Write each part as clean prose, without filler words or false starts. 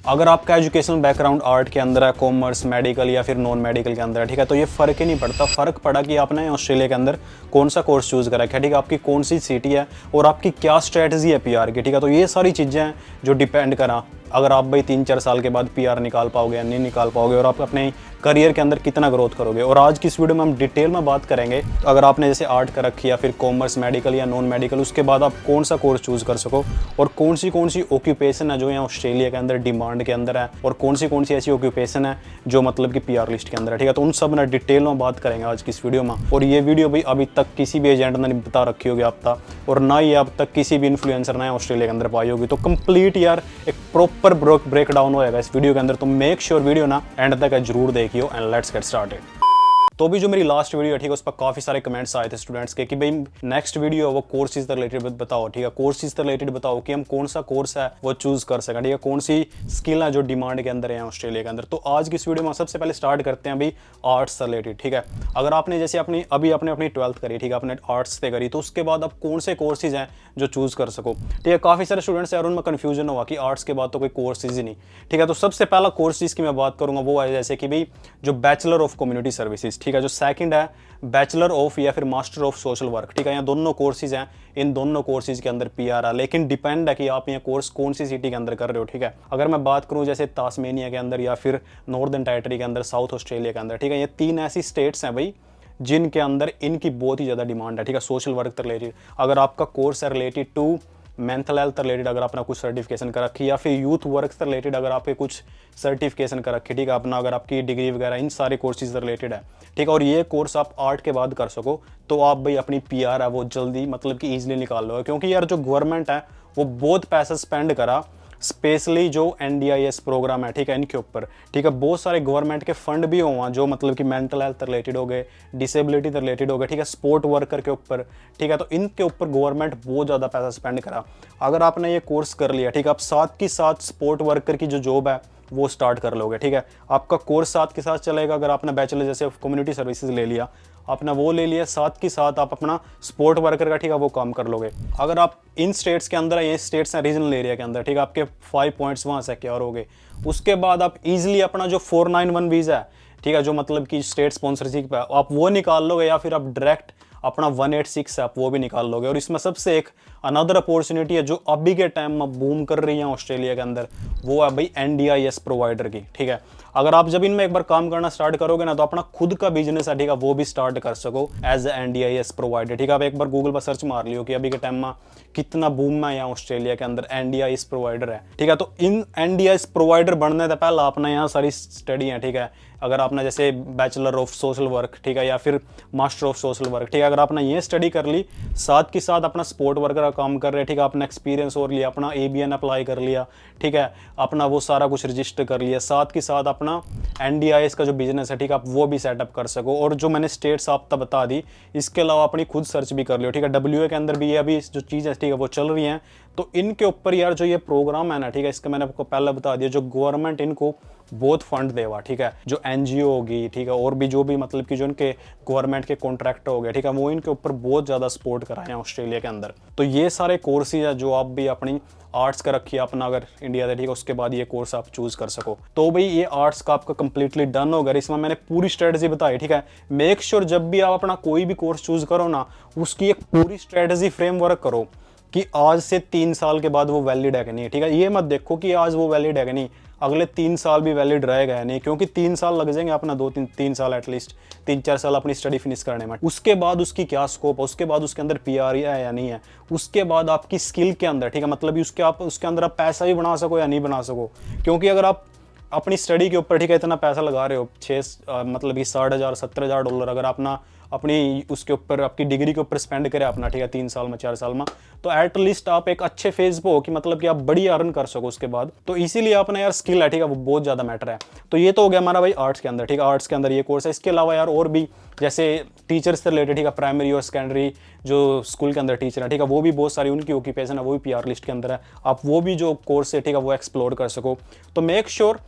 अगर आपका educational background art के अंदर है, कॉमर्स, मेडिकल या फिर नॉन मेडिकल के अंदर है, ठीक है, तो ये फ़र्क ही नहीं पड़ता। फ़र्क पड़ा कि आपने ऑस्ट्रेलिया के अंदर कौन सा कोर्स चूज़ करा है, ठीक है, आपकी कौन सी सिटी है और आपकी क्या स्ट्रैटेजी है पीआर की, ठीक है। तो ये सारी चीज़ें हैं जो डिपेंड करा अगर आप भाई 3-4 साल के बाद पीआर निकाल पाओगे या नहीं निकाल पाओगे, और आप अपने करियर के अंदर कितना ग्रोथ करोगे। और आज की इस वीडियो में हम डिटेल में बात करेंगे, तो अगर आपने जैसे आर्ट कर रखी या फिर कॉमर्स, मेडिकल या नॉन मेडिकल, उसके बाद आप कौन सा कोर्स चूज़ कर सको और कौन सी ऑक्यूपेशन है जो यहाँ ऑस्ट्रेलिया के अंदर डिमांड के अंदर है, और कौन सी ऐसी ऑक्यूपेशन है जो मतलब कि पीआर लिस्ट के अंदर है, ठीक है। तो उन सब ना डिटेल में बात करेंगे आज की इस वीडियो में। और ये वीडियो भी अभी तक किसी भी एजेंट ने नहीं बता रखी होगी आप तक, और ना ही अब तक किसी भी इन्फ्लुएंसर ने ऑस्ट्रेलिया के अंदर पाई होगी। तो कंप्लीट यार एक प्रॉपर ब्रेक डाउन होएगा इस वीडियो के अंदर, तो मेक श्योर वीडियो ना एंड तक जरूर देखियो एंड लेट्स गेट स्टार्टेड। तो भी जो मेरी लास्ट वीडियो है, ठीक है, उस पर काफ़ी सारे कमेंट्स आए थे स्टूडेंट्स के कि भाई नेक्स्ट वीडियो है वो कोर्सेज से रिलेटेड बताओ, ठीक है, कोर्सेज से रिलेटेड बताओ कि हम कौन सा कोर्स है वो चूज़ कर सकें, ठीक है, कौन सी स्किल है जो डिमांड के अंदर है ऑस्ट्रेलिया के अंदर। तो आज की इस वीडियो में सबसे पहले स्टार्ट करते हैं भाई आर्ट्स से रिलेटेड, ठीक है। अगर आपने जैसे अपनी 12th करी, ठीक है, आपने आर्ट्स से करी, तो उसके बाद आप कौन से कोर्सेज हैं जो चूज़ कर सको, ठीक है। काफ़ी सारे स्टूडेंट्स यार उनमें कन्फ्यूजन हुआ कि आर्ट्स के बाद तो कोई कोर्सेज ही नहीं, ठीक है। तो सबसे पहला कोर्सेज की मैं बात करूँगा वो है जैसे कि भाई जो बैचलर ऑफ कम्युनिटी सर्विसेज, ठीक है, जो सेकंड है बैचलर ऑफ या फिर मास्टर ऑफ सोशल वर्क, ठीक है। यहाँ दोनों कोर्सेज हैं, इन दोनों कोर्सेज के अंदर पीआर है, लेकिन डिपेंड है कि आप ये कोर्स कौन सी सिटी के अंदर कर रहे हो, ठीक है। अगर मैं बात करूँ जैसे तास्मेनिया के अंदर या फिर नॉर्दर्न टेरिटरी के अंदर, साउथ ऑस्ट्रेलिया के अंदर, ठीक है, ये 3 ऐसी स्टेट्स हैं भाई जिनके अंदर इनकी बहुत ही ज़्यादा डिमांड है, ठीक है, सोशल वर्क रिलेटेड। अगर आपका कोर्स है related to mental health related, अगर आपने कुछ सर्टिफिकेशन कर रखी, या फिर यूथ वर्क से रिलेटेड अगर आपके कुछ सर्टिफिकेशन कर रखी, ठीक है, अपना अगर आपकी डिग्री वगैरह इन सारे कोर्सेज रिलेटेड है, ठीक है, और ये कोर्स आप आर्ट के बाद कर सको, तो आप भाई अपनी पीआर है वो जल्दी मतलब कि ईजिली निकाल लो। क्योंकि यार जो गवर्नमेंट है वो बहुत पैसा स्पेंड करा स्पेशली जो एनडीआईएस प्रोग्राम है, ठीक है, इनके ऊपर, ठीक है। बहुत सारे गवर्नमेंट के फंड भी हुआ जो मतलब कि मेंटल हेल्थ रिलेटेड हो गए, डिसेबिलिटी रिलेटेड हो गए, ठीक है, स्पोर्ट वर्कर के ऊपर, ठीक है। तो इनके ऊपर गवर्नमेंट बहुत ज़्यादा पैसा स्पेंड करा। अगर आपने ये कोर्स कर लिया, ठीक है, आप साथ के साथ स्पोर्ट वर्कर की जो जॉब है वो स्टार्ट कर लोगे, ठीक है। आपका कोर्स साथ के साथ चलेगा। अगर आपने बैचलर जैसे कम्युनिटी सर्विसेज ले लिया, आपने वो ले लिया, साथ के साथ आप अपना स्पोर्ट वर्कर का, ठीक है, वो काम कर लोगे। अगर आप इन स्टेट्स के अंदर, ये स्टेट्स हैं रीजनल एरिया के अंदर, ठीक है, आपके 5 पॉइंट्स वहाँ सिक्योर हो गए। उसके बाद आप इजीली अपना जो 491 वीज़ा है, ठीक है, जो मतलब कि स्टेट स्पॉन्सरशिप है, आप वो निकाल लोगे, या फिर आप डायरेक्ट अपना 186 है आप वो भी निकाल लोगे। और इसमें सबसे एक अनदर अपॉर्चुनिटी है जो अभी के टाइम में बूम कर रही है ऑस्ट्रेलिया के अंदर, वो है भाई एनडीआईएस प्रोवाइडर की, ठीक है। अगर आप जब इनमें एक बार काम करना स्टार्ट करोगे ना, तो अपना खुद का बिजनेस है, ठीक है, वो भी स्टार्ट कर सको एज ए एनडीआईएस प्रोवाइडर, ठीक है। आप एक बार गूगल पर सर्च मार लियो कि अभी के टाइम में कितना बूम है यहाँ ऑस्ट्रेलिया के अंदर एनडीआईएस प्रोवाइडर है, ठीक है। तो इन एनडीआईएस प्रोवाइडर बनने से पहले आपने यहाँ सारी स्टडी है, ठीक है। अगर आपने जैसे बैचलर ऑफ सोशल वर्क, ठीक है, या फिर मास्टर ऑफ सोशल वर्क, ठीक है, अगर आपने ये स्टडी कर ली, साथ के साथ अपना सपोर्ट वर्कर का काम कर रहे हैं, ठीक है, आपने एक्सपीरियंस और लिया, अपना एबीएन अप्लाई कर लिया, ठीक है, अपना वो सारा कुछ रजिस्टर कर लिया, साथ के साथ अपना एनडीआईएस का जो बिजनेस है, ठीक है, आप वो भी सेटअप कर सको। और जो मैंने स्टेट्स आप तक बता दी, इसके अलावा अपनी खुद सर्च भी कर लियो, ठीक है। डब्ल्यूए के अंदर भी ये अभी जो चीज़ है, ठीक है, वो चल रही हैं। तो इनके ऊपर यार जो ये प्रोग्राम है ना, ठीक है, इसका मैंने आपको पहले बता दिया, जो गवर्नमेंट इनको बहुत फंड देवा, ठीक है, जो एनजीओ होगी, ठीक है, और भी जो भी मतलब कि जो इनके गवर्नमेंट के कॉन्ट्रैक्टर हो गए, ठीक है, वो इनके ऊपर बहुत ज़्यादा सपोर्ट कराए हैं ऑस्ट्रेलिया के अंदर। तो ये सारे कोर्सेज है जो आप भी अपनी आर्ट्स का रखिए अपना, अगर इंडिया से, ठीक है, उसके बाद ये कोर्स आप चूज कर सको। तो भाई ये आर्ट्स का आपका कंप्लीटली डन होगा। इसमें मैंने पूरी स्ट्रेटजी बताई, ठीक है। मेक श्योर जब भी आप अपना कोई भी कोर्स चूज करो ना, उसकी एक पूरी स्ट्रेटजी फ्रेमवर्क करो कि आज से 3 साल के बाद वो वैलिड है कि नहीं, ठीक है। ये मत देखो कि आज वो वैलिड है कि नहीं, अगले 3 साल भी वैलिड रहेगा या नहीं, क्योंकि 3 साल लग जाएंगे अपना, 2-3 साल एटलीस्ट 3-4 साल अपनी स्टडी फिनिश करने में। उसके बाद उसकी क्या स्कोप है, उसके बाद उसके अंदर पीआर है या नहीं है, उसके बाद आपकी स्किल के अंदर, ठीक है, मतलब उसके अंदर आप पैसा भी बना सको या नहीं बना सको। क्योंकि अगर आप अपनी स्टडी के ऊपर, ठीक है, इतना पैसा लगा रहे हो, मतलब कि $60,000-70,000 अगर अपना अपनी उसके ऊपर आपकी डिग्री के ऊपर स्पेंड करें अपना, ठीक है, 3 साल में 4 साल में, तो एटलीस्ट आप एक अच्छे फेज पे हो कि मतलब कि आप बड़ी अर्न कर सको उसके बाद। तो इसीलिए अपना यार स्किल है, ठीक है, वो बहुत ज़्यादा मैटर है। तो ये तो हो गया हमारा भाई आर्ट्स के अंदर, ठीक है, आर्ट्स के अंदर ये कोर्स है। इसके अलावा यार और भी जैसे टीचर्स से रिलेटेड, ठीक है, प्राइमरी और सेकेंडरी जो स्कूल के अंदर टीचर है, ठीक है, वो भी बहुत सारी उनकी ऑक्यूपेशन है, वो भी पीआर लिस्ट के अंदर है। आप वो भी जो कोर्स है, ठीक है, वो एक्सप्लोर कर सको। तो मेक श्योर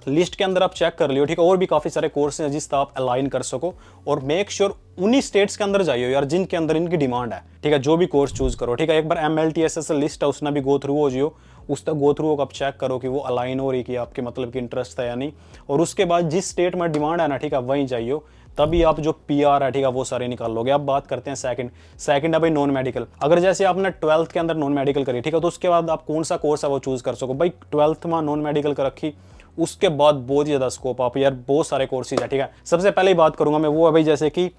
लिस्ट के अंदर आप चेक कर लियो, ठीक है। और भी काफ़ी सारे कोर्स हैं जिससे आप अलाइन कर सको, और मेक श्योर उन्हीं स्टेट्स के अंदर जाइए यार जिनके अंदर इनकी डिमांड है, ठीक है। जो भी कोर्स चूज करो, ठीक है। एक बार MLTSS लिस्ट है उसने भी गो थ्रू हो जियो, उस तक गो थ्रू आप चेक करो कि वो अलाइन हो रही कि आपके मतलब की इंटरेस्ट है या नहीं, और उसके बाद जिस स्टेट में डिमांड है ना, ठीक है, वहीं जाइयो, तभी आप जो PR है, ठीक है, वो सारे निकाल लोगे। अब बात करते हैं सेकंड है भाई नॉन मेडिकल। अगर जैसे आपने 12th के अंदर नॉन मेडिकल करी, ठीक है, तो उसके बाद आप कौन सा कोर्स है वो चूज कर सको। भाई 12th में नॉन मेडिकल कर रखी, उसके बाद बहुत ही ज़्यादा स्कोप आप यार बहुत सारे कोर्सेज है, ठीक है। सबसे पहले ही बात करूंगा मैं वो है भाई जैसे कि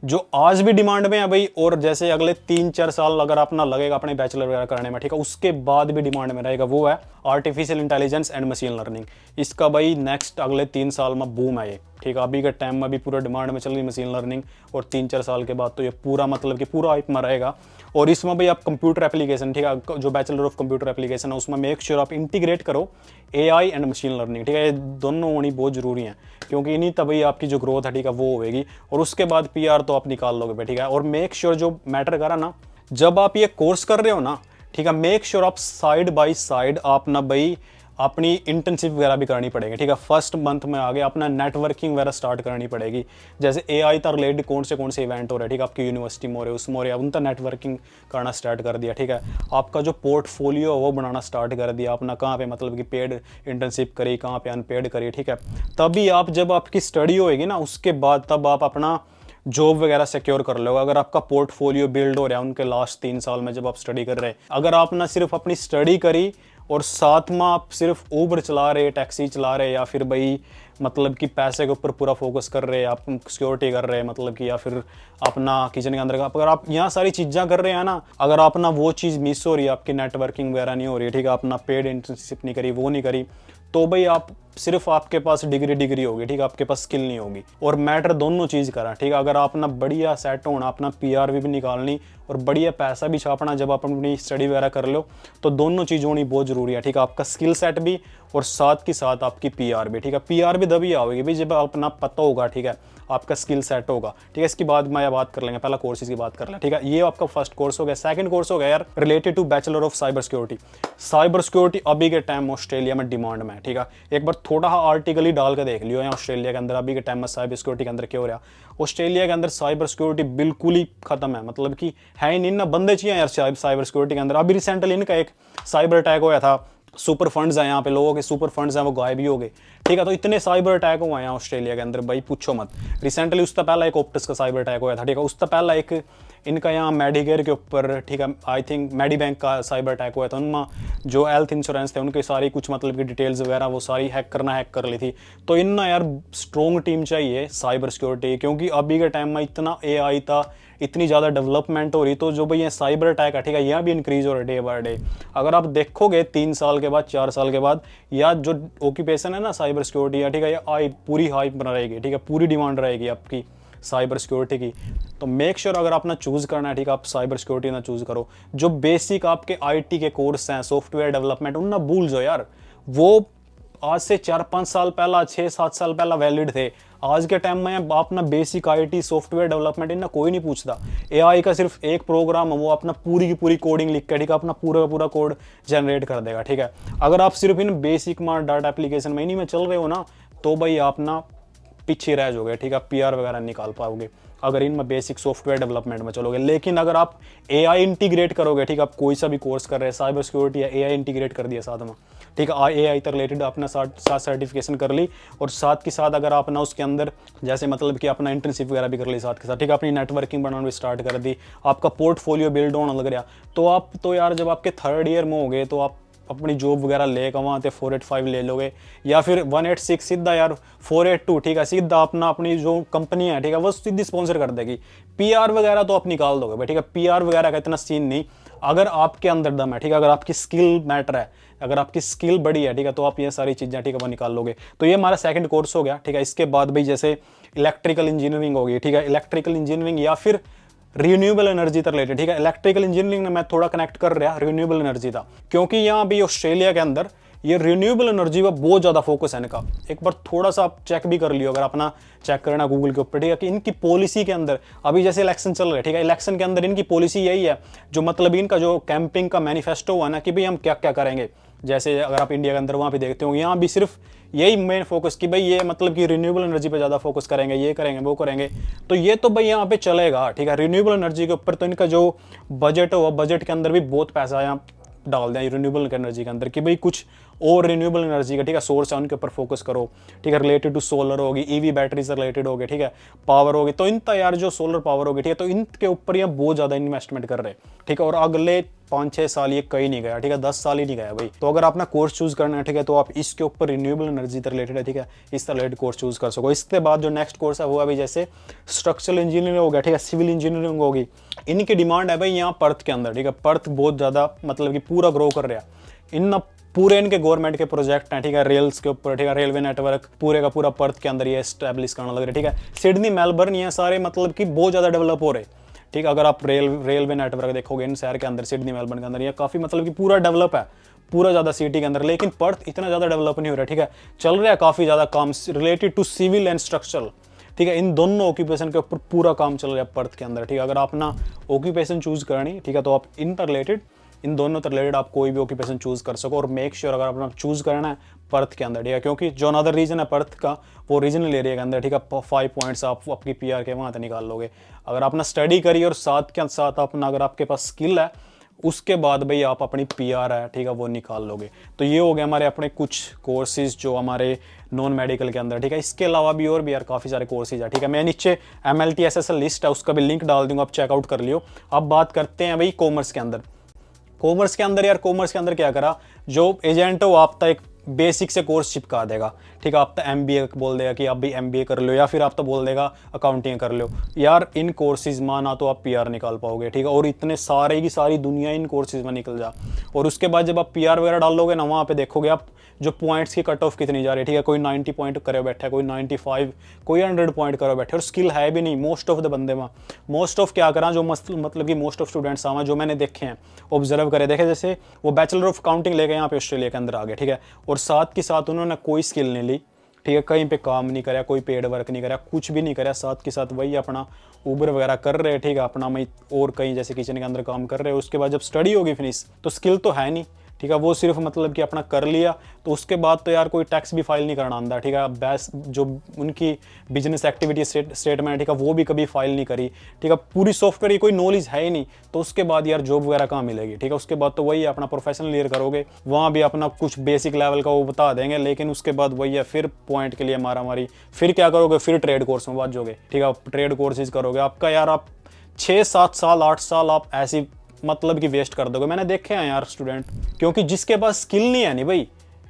जो आज भी डिमांड में है भाई, और जैसे अगले 3-4 साल अगर अपना लगेगा अपने बैचलर वगैरह करने में, ठीक है, उसके बाद भी डिमांड में रहेगा, वो है artificial intelligence and machine learning. इसका भाई नेक्स्ट अगले 3 साल में बूम है ये, ठीक है। अभी के टाइम में भी पूरा डिमांड में चल रही मशीन लर्निंग, और 3-4 साल के बाद तो ये पूरा मतलब कि पूरा हाइप में रहेगा। और इसमें भाई आप कंप्यूटर एप्लीकेशन, ठीक है, जो बैचलर ऑफ कंप्यूटर एप्लीकेशन है उसमें मेक श्योर आप इंटीग्रेट करो AI एंड मशीन लर्निंग, ठीक है। ये दोनों होनी बहुत जरूरी है, क्योंकि इन्हीं तभी आपकी जो ग्रोथ है, ठीक है, वो होगी। और उसके बाद PR तो आप निकाल लोगे, ठीक है। और मेक श्योर जो मैटर करा ना, जब आप ये कोर्स कर रहे हो ना, ठीक है, मेक श्योर आप साइड बाय साइड आप ना भाई अपनी इंटर्नशिप वगैरह भी करनी पड़ेगी, ठीक है। फर्स्ट मंथ में आगे अपना नेटवर्किंग वगैरह स्टार्ट करनी पड़ेगी। जैसे AI तक रिलेटेड कौन से इवेंट हो रहे हैं, ठीक है, आपकी यूनिवर्सिटी में हो रहे, उसमें हो रहे, उन तक नेटवर्किंग करना स्टार्ट कर दिया, ठीक है। आपका जो पोर्टफोलियो है वो बनाना स्टार्ट कर दिया, अपना कहाँ पे मतलब कि पेड इंटर्नशिप करी, कहाँ पे अनपेड करी, ठीक है। तभी आप जब आपकी स्टडी होएगी ना, उसके बाद तब आप अपना जॉब वगैरह सिक्योर कर लो। अगर आपका पोर्टफोलियो बिल्ड हो रहा है उनके लास्ट 3 साल में जब आप स्टडी कर रहे हैं, अगर आप ना सिर्फ अपनी स्टडी करी और साथ में आप सिर्फ ऊबर चला रहे, टैक्सी चला रहे, या फिर भाई मतलब कि पैसे के ऊपर पूरा फोकस कर रहे हैं, आप सिक्योरिटी कर रहे हैं मतलब कि, या फिर अपना किचन के अंदर का, अगर आप यहाँ सारी चीज़ें कर रहे हैं ना, अगर आप ना वो चीज़ मिस हो रही है, आपकी नेटवर्किंग वगैरह नहीं हो रही है, ठीक है, अपना पेड इंटर्नशिप नहीं करी, वो नहीं करी, तो भाई आप सिर्फ आपके पास डिग्री होगी, ठीक है, आपके पास स्किल नहीं होगी। और मैटर दोनों चीज़ करा, ठीक है। अगर आप ना बढ़िया सेट होना, अपना PR भी निकालनी और बढ़िया पैसा भी छापना जब आप अपनी स्टडी वगैरह कर लो, तो दोनों चीज़ होनी बहुत ज़रूरी है, ठीक है। आपका स्किल सेट भी और साथ के साथ आपकी PR भी, ठीक है। PR भी तभी आओगी भाई जब अपना पता होगा, ठीक है, आपका स्किल सेट होगा, ठीक है। इसके बाद मैं बात कर लेंगे, पहला कोर्सेज की बात कर लें, ठीक है। ये आपका फर्स्ट कोर्स हो गया। सेकंड कोर्स हो गया यार related to bachelor of cyber security. Cyber security अभी के टाइम ऑस्ट्रेलिया में डिमांड में है, ठीक है। एक बार थोड़ा आर्टिकल ही डाल के देख लियो यहाँ ऑस्ट्रेलिया के अंदर अभी के टाइम में साइबर सिक्योरिटी के अंदर क्या हो रहा है। ऑस्ट्रेलिया के अंदर साइबर सिक्योरिटी बिल्कुल ही खत्म है, मतलब कि है ही नहीं ना, बंदे चाहिए यार साइबर सिक्योरिटी के अंदर। अभी रिसेंटली इनका एक साइबर अटैक होया था, सुपर फंड्स हैं यहाँ पे, लोगों के सुपर फंड्स हैं वो गायब भी हो गए, ठीक है। तो इतने साइबर अटैक हुए हैं ऑस्ट्रेलिया के अंदर भाई पूछो मत। रिसेंटली उससे पहला एक ऑप्टस का साइबर अटैक हुआ था, ठीक है। उससे पहला एक इनका यहाँ मेडिकेयर के ऊपर, ठीक है, आई थिंक मेडीबैंक का साइबर अटैक हुआ था। उनमें जो हेल्थ इंश्योरेंस थे उनकी सारी कुछ मतलब की डिटेल्स वगैरह वो सारी हैक कर ली थी। तो इनना यार स्ट्रॉन्ग टीम चाहिए साइबर सिक्योरिटी, क्योंकि अभी के टाइम में इतना AI था, इतनी ज़्यादा डेवलपमेंट हो रही, तो जो भाई ये साइबर अटैक है, ठीक है, यह भी इंक्रीज हो रहा है डे बाय डे। अगर आप देखोगे 3 साल के बाद 4 साल के बाद, या जो ऑक्यूपेशन है ना साइबर सिक्योरिटी है, ठीक है, ये पूरी हाइप बना रहेगी, ठीक है, पूरी डिमांड रहेगी आपकी साइबर सिक्योरिटी की। तो मेक श्योर अगर आपने चूज करना है, ठीक है, आप साइबर सिक्योरिटी ना चूज करो। जो बेसिक आपके IT के कोर्स हैं, सॉफ्टवेयर डेवलपमेंट, उन ना भूल जाओ यार, वो आज से 4-5 साल पहला, 6-7 साल पहला वैलिड थे। आज के टाइम में अपना बेसिक IT सॉफ्टवेयर डेवलपमेंट इनका कोई नहीं पूछता। AI का सिर्फ एक प्रोग्राम है, वो अपना पूरी की पूरी कोडिंग लिख के, ठीक है, अपना पूरा का पूरा कोड जनरेट कर देगा, ठीक है। अगर आप सिर्फ इन बेसिक में डाटा एप्लीकेशन में इन्हीं में चल रहे हो ना, तो भाई आप ना पीछे रह जाओगे, ठीक है, PR वगैरह निकाल पाओगे अगर इनमें बेसिक सॉफ्टवेयर डेवलपमेंट में चलोगे। लेकिन अगर आप AI इंटीग्रेट करोगे, ठीक है, आप कोई सा भी कोर्स कर रहे हैं, साइबर सिक्योरिटी है, AI इंटीग्रेट कर दिया साथ में, ठीक है, AI तक रिलेटेड अपना साथ सर्टिफिकेशन कर ली, और साथ के साथ अगर आप ना उसके अंदर जैसे मतलब कि अपना इंटर्नशिप वगैरह भी कर ली साथ के साथ, ठीक है, अपनी नेटवर्किंग बनाना भी स्टार्ट कर दी, आपका पोर्टफोलियो बिल्ड होने लग गया, तो आप तो यार जब आपके 3rd ईयर में हो गए तो आप अपनी जॉब वगैरह लेकर वहाँ से 485 ले लोगे, या फिर 186 सीधा यार 482, ठीक है, सीधा अपना अपनी जो कंपनी है, ठीक है, वो सीधी स्पॉन्सर कर देगी। PR वगैरह तो आप निकाल दोगे भाई, ठीक है, PR वगैरह का इतना सीन नहीं, अगर आपके अंदर दम है, ठीक है, अगर आपकी स्किल मैटर है, अगर आपकी स्किल बड़ी है, ठीक है, तो आप ये सारी चीज़ें, ठीक है, वो निकाल लोगे। तो ये हमारा सेकंड कोर्स हो गया, ठीक है। इसके बाद भाई जैसे इलेक्ट्रिकल इंजीनियरिंग हो गई, ठीक है, इलेक्ट्रिकल इंजीनियरिंग या फिर रिन्यूएबल एनर्जी तक रिलेटेड, ठीक है। इलेक्ट्रिकल इंजीनियरिंग में मैं थोड़ा कनेक्ट कर रहा रिन्यूएबल एनर्जी था, क्योंकि यहाँ भी ऑस्ट्रेलिया के अंदर ये रिन्यूएबल एनर्जी पर बहुत ज़्यादा फोकस है इनका। एक बार थोड़ा सा आप चेक भी कर लियो, अगर अपना चेक करना गूगल के ऊपर, ठीक है, कि इनकी पॉलिसी के अंदर अभी जैसे इलेक्शन चल रहे हैं, ठीक है, इलेक्शन के अंदर इनकी पॉलिसी यही है, जो मतलब इनका जो कैंपिंग का मैनिफेस्टो हुआ ना कि भाई हम क्या क्या करेंगे, जैसे अगर आप इंडिया के अंदर वहाँ पे देखते हो, यहाँ भी सिर्फ यही मेन फोकस कि भाई ये मतलब कि रिन्यूएबल एनर्जी पे ज़्यादा फोकस करेंगे, ये करेंगे वो करेंगे, तो ये तो भाई यहाँ पे चलेगा, ठीक है। रिन्यूएबल एनर्जी के ऊपर तो इनका जो बजट है वो बजट के अंदर भी बहुत पैसा यहाँ डाल दें रिन्यूएबल एनर्जी के अंदर कि भाई कुछ और रिन्यूएबल एनर्जी का, ठीक है, सोर्स है उनके ऊपर फोकस करो, ठीक है। रिलेटेड टू सोलर होगी, ईवी बैटरी से रिलेटेड होगी, ठीक है, पावर होगी, तो इनका यार जो सोलर पावर होगी, ठीक है, तो इनके ऊपर ये बहुत ज़्यादा इन्वेस्टमेंट कर रहे हैं, ठीक है। और अगले 5-6 साल ये कहीं नहीं गया, ठीक है, 10 साल ही नहीं गया भाई। तो अगर अपना कोर्स चूज करना है, ठीक है, तो आप इसके ऊपर रिन्यूएबल एनर्जी से रिलेटेड है, ठीक है, इस रिलेटेड कोर्स चूज कर सको। इसके बाद जो नेक्स्ट कोर्स है वो अभी जैसे स्ट्रक्चरल इंजीनियरिंग हो गया, ठीक है, सिविल इंजीनियरिंग होगी, इनकी डिमांड है भाई यहाँ पर्थ के अंदर, ठीक है। पर्थ बहुत ज़्यादा मतलब कि पूरा ग्रो कर रहा है। इन पूरे इनके गवर्नमेंट के प्रोजेक्ट हैं, ठीक है, रेल्स के ऊपर, ठीक है, रेलवे नेटवर्क पूरे का पूरा पर्थ के अंदर ये एस्टैब्लिश करना लग रहा है, ठीक है। सिडनी मेलबर्न ये सारे मतलब कि बहुत ज़्यादा डेवलप हो रहे, ठीक है। अगर आप रेलवे नेटवर्क देखोगे इन शहर के अंदर, सिडनी मेलबर्न के अंदर, ये काफ़ी मतलब कि पूरा डेवलप है, पूरा ज़्यादा सिटी के अंदर। लेकिन पर्थ इतना ज़्यादा डेवलप नहीं हो रहा, ठीक है। चल रहा है काफ़ी ज़्यादा काम related to civil and structural, ठीक है, इन दोनों ऑक्यूपेशन के ऊपर पूरा काम चल रहा है पर्थ के अंदर, ठीक है। अगर आप अपना ऑक्यूपेशन चूज करनी, ठीक है, तो आप इन दोनों से रिलेटेड आप कोई भी ऑक्यूपेशन चूज कर सको। और मेक श्योर अगर अपना चूज करना है पर्थ के अंदर, ठीक है, क्योंकि जो अनदर रीजन है पर्थ का वो रीजनल एरिया के अंदर, ठीक है, 5 पॉइंट्स आप आपकी पीआर के वहाँ से निकाल लोगे। अगर अपना स्टडी करिए और साथ के साथ अपना अगर आपके पास स्किल है, उसके बाद भाई आप अपनी पीआर है, ठीक है, वो निकाल लोगे। तो ये हो गए हमारे अपने कुछ कोर्सेज जो हमारे नॉन मेडिकल के अंदर, ठीक है। इसके अलावा भी और भी यार काफ़ी सारे कोर्सेज है, ठीक है। मैं नीचे MLT SSL लिस्ट है उसका भी लिंक डाल दूंगा, आप चेकआउट कर लियो। अब बात करते हैं भाई कॉमर्स के अंदर। कॉमर्स के अंदर यार, कॉमर्स के अंदर क्या करा, जो एजेंट है वो आप तक बेसिक से कोर्स चिपका देगा, ठीक है। आप तो MBA बोल देगा कि आप भी MBA कर लो, या फिर आप तो बोल देगा अकाउंटिंग कर लो। यार इन कोर्सेज माना तो आप PR निकाल पाओगे, ठीक है। और इतने सारे की सारी दुनिया इन कोर्सेज में निकल जा। और उसके बाद जब आप PR वगैरह डालोगे ना, वहाँ पे देखोगे आप जो पॉइंट्स की कट ऑफ कितनी जा रही है, ठीक है। कोई 90 पॉइंट करे बैठा है, कोई 95, कोई 100 पॉइंट करे बैठे, और स्किल है भी नहीं मोस्ट ऑफ द बंदे में। मोस्ट ऑफ क्या करा, जो मतलब कि मोस्ट ऑफ स्टूडेंट्स आवा जो मैंने देखे हैं, ऑब्जर्व करे, देखे, जैसे वो बैचलर ऑफ अकाउंटिंग लेके यहाँ पे ऑस्ट्रेलिया के अंदर आ गए, ठीक है। और साथ के साथ उन्होंने कोई स्किल नहीं ली, ठीक है, कहीं पे काम नहीं करा, कोई पेड वर्क नहीं करा, कुछ भी नहीं करा, साथ के साथ वही अपना ऊबर वगैरह कर रहे, ठीक है, अपना मैं और कहीं जैसे किचन के अंदर काम कर रहे हैं। उसके बाद जब स्टडी होगी फिनिश, तो स्किल तो है नहीं, ठीक है, वो सिर्फ मतलब कि अपना कर लिया, तो उसके बाद तो यार कोई टैक्स भी फाइल नहीं करना आंदा, ठीक है। बेस जो उनकी बिजनेस एक्टिविटी स्टेटमेंट, ठीक है, वो भी कभी फाइल नहीं करी, ठीक है। पूरी सॉफ्टवेयर की कोई नॉलेज है ही नहीं, तो उसके बाद यार जॉब वगैरह कहाँ मिलेगी, ठीक है। उसके बाद तो वही अपना प्रोफेशनल ईयर करोगे, वहाँ भी अपना कुछ बेसिक लेवल का वो बता देंगे, लेकिन उसके बाद वही है फिर पॉइंट के लिए मारा मारी, फिर क्या करोगे, फिर ट्रेड कोर्स में बात जोगे, ठीक है, ट्रेड कोर्सेज करोगे। आपका यार आप 6-7 साल 8 साल आप ऐसी मतलब कि वेस्ट कर दोगे। मैंने देखे हैं यार स्टूडेंट, क्योंकि जिसके पास स्किल नहीं है नहीं भाई,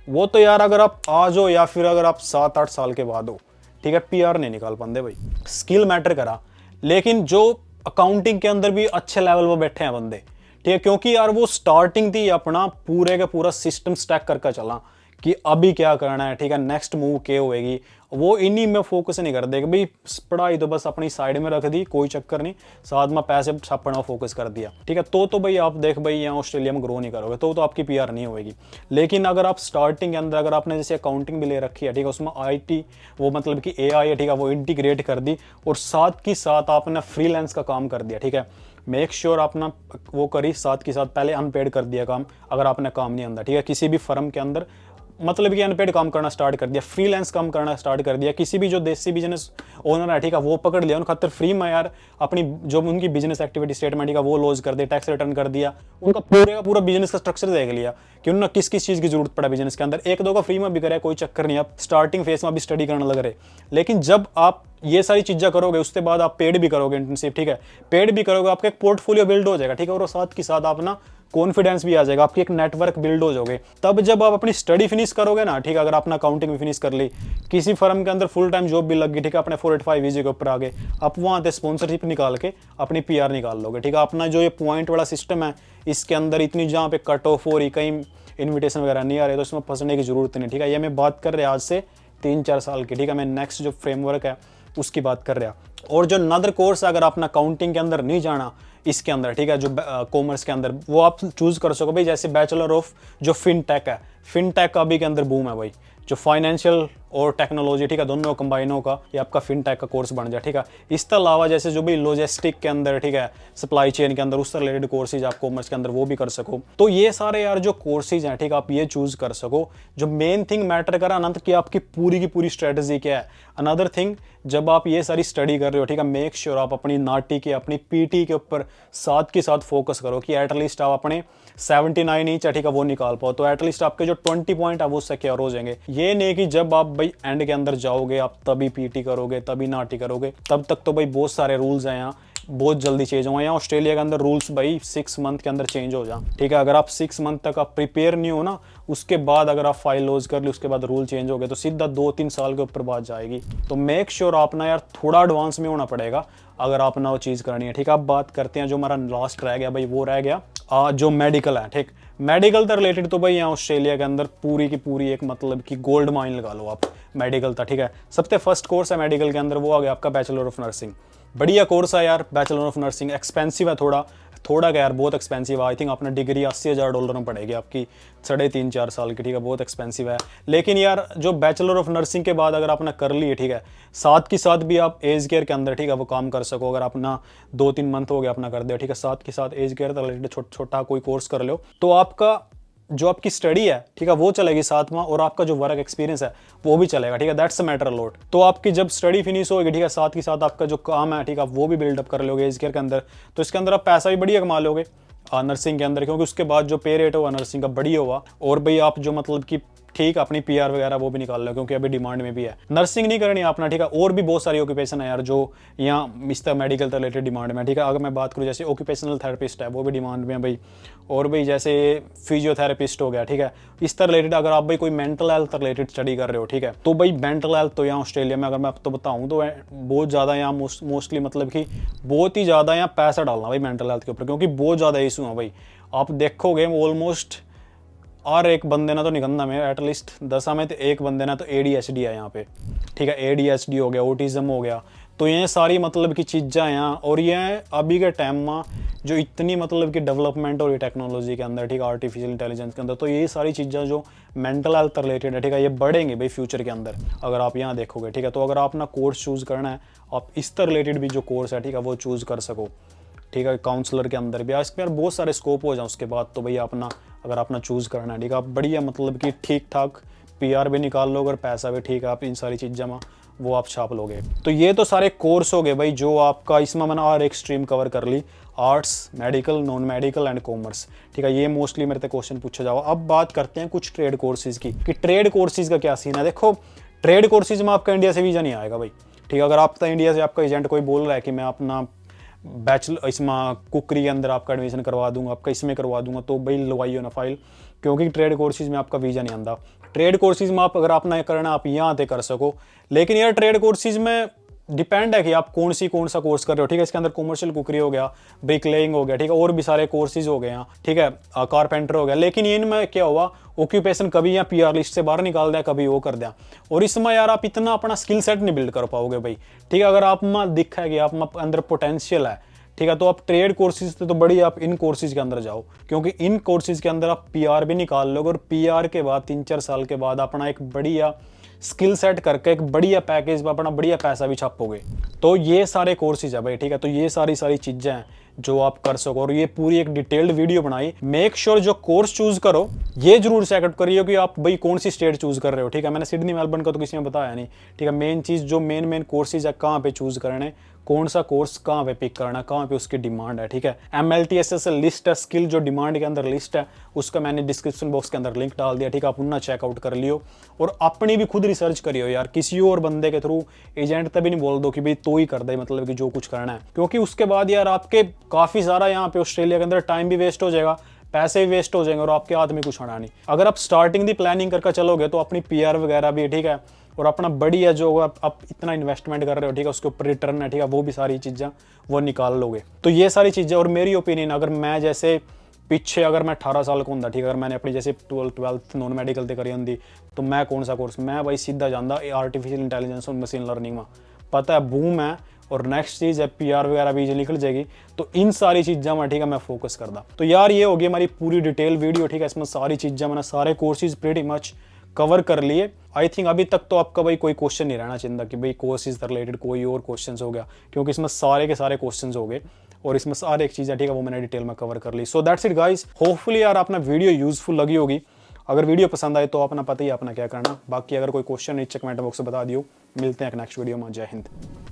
वो तो यार अगर आप आज हो या फिर अगर आप 7-8 साल के बाद हो, ठीक है, PR नहीं निकाल पाते भाई। स्किल मैटर करा, लेकिन जो अकाउंटिंग के अंदर भी अच्छे लेवल पर बैठे हैं बंदे, ठीक है, क्योंकि यार वो स्टार्टिंग थी अपना पूरे का पूरा सिस्टम स्टैक करके चला कि अभी क्या करना है, ठीक है, नेक्स्ट मूव क्या होएगी, वो इन्हीं में फोकस नहीं कर देगा भाई। पढ़ाई तो बस अपनी साइड में रख दी, कोई चक्कर नहीं, साथ में पैसे छापना फोकस कर दिया, ठीक है। तो भाई आप देख भाई यहाँ ऑस्ट्रेलिया में ग्रो नहीं करोगे, तो आपकी PR नहीं होगी। लेकिन अगर आप स्टार्टिंग के अंदर अगर आपने जैसे अकाउंटिंग भी ले रखी है, ठीक है, उसमें IT वो मतलब कि AI है, ठीक है, वो इंटीग्रेट कर दी, और साथ के साथ आपने फ्रीलांस का काम कर दिया, ठीक है। मेक श्योर अपना वो करी, साथ के साथ पहले अनपेड कर दिया काम, अगर आपने काम नहीं आंदा, ठीक है, किसी भी फर्म के अंदर मतलब कि अनपेड काम करना स्टार्ट कर दिया, फ्रीलांस काम करना स्टार्ट कर दिया। किसी भी जो देसी बिजनेस ओनर है, ठीक है, वो पकड़ लिया, उन खातर फ्री में यार अपनी जो उनकी बिजनेस एक्टिविटी स्टेटमेंट का वो लॉन्च कर दिया, टैक्स रिटर्न कर दिया, उनका पूरे का पूरा बिजनेस का स्ट्रक्चर देख लिया कि उन्होंने किस किस चीज़ की जरूरत पड़ा बिजनेस के अंदर। 1-2 का फ्री में भी करे, कोई चक्कर नहीं, आप स्टार्टिंग फेज में भी स्टडी करने लग रहे। लेकिन जब आप ये सारी चीज़ें करोगे, उसके बाद आप पेड भी करोगे इंटर्नशिप, ठीक है, पेड भी करोगे, आपका एक पोर्टफोलियो बिल्ड हो जाएगा, ठीक है, और साथ के साथ अपना कॉन्फिडेंस भी आ जाएगा, आपकी एक नेटवर्क बिल्ड हो जाओगे। तब जब आप अपनी स्टडी फिनिश करोगे ना, ठीक है, अगर अपना अकाउंटिंग भी फिनिश कर ली, किसी फर्म के अंदर फुल टाइम जॉब भी लग गई, ठीक है, अपने 485 वीजे के ऊपर आ गए, आप वहाँ से स्पॉन्सरशिप निकाल के अपनी PR निकाल लोगे, ठीक है। अपना जो ये पॉइंट वाला सिस्टम है, इसके अंदर इतनी जहाँ पे कट ऑफ हो रही, कहीं इन्विटेशन वगैरह नहीं आ रहे, तो इसमें फंसने की जरूरत नहीं, ठीक है। ये मैं बात कर रहा आज से 3-4 साल की, ठीक है, मैं नेक्स्ट जो फ्रेमवर्क है उसकी बात कर रहा। और जो नदर कोर्स अगर आपने अकाउंटिंग के अंदर नहीं जाना इसके अंदर, ठीक है, जो कॉमर्स के अंदर, वो आप चूज कर सको भाई। जैसे बैचलर ऑफ जो फिनटेक है, फिनटेक अभी के अंदर बूम है भाई, जो फाइनेंशियल और टेक्नोलॉजी, ठीक है, दोनों कंबाइन होगा, ये आपका फिनटेक का कोर्स बन जाए, ठीक है। इसके अलावा जैसे जो भी लॉजिस्टिक के अंदर, ठीक है, सप्लाई चेन के अंदर, उससे रिलेटेड कोर्सेज आप कॉमर्स के अंदर वो भी कर सको। तो ये सारे यार जो कोर्सेज हैं, ठीक है, आप ये चूज कर सको। जो मेन थिंग मैटर करा अनंत की आपकी पूरी की पूरी स्ट्रेटजी क्या है। अनदर थिंग, जब आप ये सारी स्टडी कर रहे हो, ठीक है, मेक श्योर आप अपनी नाटी के, अपनी पीटी के ऊपर साथ के साथ फोकस करो कि एटलीस्ट आप अपने 79 इंच है, ठीक है, वो निकाल पाओ। तो एटलीस्ट आपके जो 20 पॉइंट है वो सिक्योर हो जाएंगे। ये नहीं कि जब आप भाई एंड के अंदर जाओगे आप तभी पीटी करोगे, तभी नाटी करोगे, तब तक तो भाई बहुत सारे रूल्स हैं यहाँ, बहुत जल्दी चेंज होंगे। यहाँ ऑस्ट्रेलिया के अंदर रूल्स भाई 6 मंथ के अंदर चेंज हो जाए, ठीक है। अगर आप 6 मंथ तक आप प्रिपेयर नहीं हो ना, उसके बाद अगर आप फाइल लॉन्च कर ली, उसके बाद रूल चेंज हो गए, तो सीधा 2-3 साल के ऊपर बात जाएगी। तो मेक श्योर आप ना यार थोड़ा एडवांस में होना पड़ेगा अगर आप ना वो चीज़ करनी है, ठीक है। अब बात करते हैं जो हमारा लास्ट रह गया भाई, वो रह गया जो मेडिकल है, ठीक। मेडिकल से रिलेटेड तो भाई यहाँ ऑस्ट्रेलिया के अंदर पूरी की पूरी एक मतलब कि गोल्ड माइन लगा लो आप मेडिकल था, ठीक है। सबसे फर्स्ट कोर्स है मेडिकल के अंदर, वो आ गया आपका बैचलर ऑफ नर्सिंग। बढ़िया कोर्स है यार बैचलर ऑफ नर्सिंग। एक्सपेंसिव है थोड़ा क्या यार, बहुत एक्सपेंसिव है। आई थिंक अपना डिग्री $80,000 में पड़ेगी आपकी 3.5-4 साल की, ठीक है, बहुत एक्सपेंसिव है। लेकिन यार जो बैचलर ऑफ नर्सिंग के बाद अगर आपने कर ली है, ठीक है, साथ के साथ भी आप एज केयर के अंदर, ठीक है, वो काम कर सको। अगर अपना 2-3 मंथ हो गया अपना कर दे, ठीक है, साथ के साथ एज केयर रिलेटेड छोटा कोई कोर्स कर लो, तो आपका जो आपकी स्टडी है, ठीक है, वो चलेगी साथ में, और आपका जो वर्क एक्सपीरियंस है वो भी चलेगा, ठीक है। That's a matter a lot. तो आपकी जब स्टडी फिनिश होगी, ठीक है, साथ ही साथ आपका जो काम है, ठीक है, वो भी बिल्डअप कर लोगे एज केयर के अंदर, तो इसके अंदर आप पैसा भी बढ़िया कमा लोगे नर्सिंग के अंदर, क्योंकि उसके बाद जो पे रेट होगा नर्सिंग का बढ़िया हुआ। और भाई आप जो मतलब कि ठीक अपनी पीआर वगैरह वो भी निकाल लो, क्योंकि अभी डिमांड में भी है। नर्सिंग नहीं करनी अपना, ठीक है, और भी बहुत सारी ऑक्यूपेशन है यार जो यहाँ इस तरह मेडिकल रिलेटेड डिमांड में, ठीक है। अगर मैं बात करूँ जैसे ऑक्यूपेशनल थेरेपिस्ट है, वो भी डिमांड में है भाई। और भाई जैसे फिजियोथेरेपिस्ट हो गया, ठीक है, इस तरह रिलेटेड अगर आप भाई कोई मेंटल हेल्थ रिलेटेड स्टडी कर रहे हो, ठीक है, तो भाई मेंटल हेल्थ तो यहाँ ऑस्ट्रेलिया में अगर मैं अब तो बताऊँ तो बहुत ज़्यादा यहाँ मोस्टली मतलब कि बहुत ही ज़्यादा यहाँ पैसा डालना भाई मेंटल हेल्थ के ऊपर, क्योंकि बहुत ज़्यादा इशू है भाई। आप देखोगे ऑलमोस्ट और एक बंदे ना तो निकलना में एटलीस्ट 10 में तो एक बंदे ना तो ADHD है यहाँ पे, ठीक है, ADHD हो गया, ऑटिज्म हो गया। तो ये सारी मतलब की चीज़ें यहाँ, और ये अभी के टाइम में जो इतनी मतलब कि डेवलपमेंट और टेक्नोलॉजी के अंदर, ठीक है, आर्टिफिशियल इंटेलिजेंस के अंदर, तो ये सारी चीज़ें जो मेंटल हेल्थ रिलेटेड है, ठीक है, ये बढ़ेंगे भाई फ्यूचर के अंदर अगर आप यहाँ देखोगे, ठीक है। तो अगर आप अपना कोर्स चूज़ करना है, आप इस तरह रिलेटेड भी जो कोर्स है, ठीक है, वो चूज़ कर सको, ठीक है। काउंसलर के अंदर भी आज यार बहुत सारे स्कोप हो जाए उसके बाद, तो भैया अपना अगर अपना चूज़ करना है, ठीक है, आप बढ़िया मतलब कि ठीक ठाक PR भी निकाल लोगे और पैसा भी, ठीक है, आप इन सारी चीज़ों में वो आप छाप लोगे। तो ये तो सारे कोर्स हो गए भाई जो आपका, इसमें मैंने और एक स्ट्रीम कवर कर ली, arts, medical, non medical and commerce, ठीक है। ये मोस्टली मेरे से क्वेश्चन पूछा जाओ। अब बात करते हैं कुछ ट्रेड कोर्सेज की कि ट्रेड कोर्सेज का क्या सीन है। देखो ट्रेड कोर्सेज में आपका इंडिया से वीज़ा नहीं आएगा भाई, ठीक है। अगर आपका इंडिया से आपका एजेंट कोई बोल रहा है कि मैं अपना बैचलर इसमें कुकरी के अंदर आपका एडमिशन करवा दूंगा, आपका इसमें करवा दूंगा, तो भाई लगवाइए ना फाइल, क्योंकि ट्रेड कोर्सेज में आपका वीज़ा नहीं आंदा। ट्रेड कोर्सेज में आप अगर आपने करना आप यहाँ आते कर सको, लेकिन यार ट्रेड कोर्सेज में डिपेंड है कि आप कौन सा कोर्स कर रहे हो, ठीक है। इसके अंदर कमर्शियल कुकरी हो गया, ब्रिकलेइंग हो गया, ठीक है, और भी सारे कोर्सेज हो गए यहाँ, ठीक है, कारपेंटर हो गया। लेकिन इनमें क्या हुआ, ऑक्यूपेशन कभी यहाँ PR लिस्ट से बाहर निकाल दिया, कभी वो कर दिया, और इसमें यार आप इतना अपना स्किल सेट नहीं बिल्ड कर पाओगे भाई, ठीक है। अगर आप में दिखा है कि आप में अंदर पोटेंशियल है, ठीक है, तो आप ट्रेड कोर्सेज से तो बड़ी आप इन कोर्सेज के अंदर जाओ, क्योंकि इन कोर्सेज के अंदर आप PR भी निकाल लोगे, और PR के बाद 3-4 साल के बाद अपना एक बढ़िया स्किल सेट करके एक बढ़िया पैकेज में अपना बढ़िया पैसा भी छापोगे। तो ये सारे कोर्सेज है भाई, ठीक है। तो ये सारी चीजें हैं जो आप कर सको, और ये पूरी एक डिटेल्ड वीडियो बनाई। मेक श्योर जो कोर्स चूज करो ये जरूर चेकआउट करिए कि आप भाई कौन सी स्टेट चूज कर रहे हो, ठीक है। मैंने सिडनी मेलबर्न का तो किसी ने बताया नहीं, ठीक है। मेन चीज जो मेन कोर्सेज है कहाँ पे चूज करने, कौन सा कोर्स कहाँ पे पिक करना, कहाँ पे उसकी डिमांड है, ठीक है। MLTSS लिस्ट है, स्किल जो डिमांड के अंदर लिस्ट है, उसका मैंने डिस्क्रिप्शन बॉक्स के अंदर लिंक डाल दिया, ठीक है। आप उन्ना चेकआउट कर लियो, और अपनी भी खुद रिसर्च करियो यार, किसी और बंदे के थ्रू एजेंट तभी नहीं बोल दो कि भाई तो ही कर दे, मतलब कि जो कुछ करना है, क्योंकि उसके बाद यार आपके काफी सारा यहाँ पे ऑस्ट्रेलिया के अंदर टाइम भी वेस्ट हो जाएगा, पैसे भी वेस्ट हो जाएंगे, और आपके हाथ में कुछ आना नहीं। अगर आप स्टार्टिंग दी प्लानिंग करके चलोगे तो अपनी PR वगैरह भी, ठीक है, और अपना बढ़िया जो आप इतना इन्वेस्टमेंट कर रहे हो, ठीक है, उसके ऊपर रिटर्न है, ठीक है, वो भी सारी चीज़ें वो निकाल लोगे। तो ये सारी चीज़ें, और मेरी ओपिनियन अगर मैं जैसे पीछे अगर मैं 18 साल का हूँ, ठीक है, अगर मैंने अपनी जैसे 12th नॉन मेडिकल ते करी होंगी, तो मैं कौन सा कोर्स, मैं भाई सीधा जाता आर्टिफिशियल इंटेलिजेंस और मशीन लर्निंग में, पता है बूम है, और नेक्स्ट चीज़ है PR वगैरह भी निकल जाएगी, तो इन सारी चीज़ा में ठीक है मैं फोकस करदा। तो यार ये हो गई हमारी पूरी डिटेल वीडियो, ठीक है, इसमें सारी चीज़ा मैंने सारे कोर्सेज प्रीटी मच कवर कर लिए। आई थिंक अभी तक तो आपका भाई कोई क्वेश्चन नहीं रहना चाहिए कि भाई कोर्सेज से रिलेटेड कोई और क्वेश्चन हो गया, क्योंकि इसमें सारे के सारे क्वेश्चन हो गए और इसमें सारे एक चीज़ है, ठीक है, वो मैंने डिटेल में कवर कर ली। So that's it guys, hopefully यार अपना वीडियो यूजफुल लगी होगी। अगर वीडियो पसंद आए तो अपना पता ही अपना क्या करना। बाकी अगर कोई क्वेश्चन नीचे कमेंट बॉक्स में बता दियो। मिलते हैं एक नेक्स्ट वीडियो में। जय हिंद।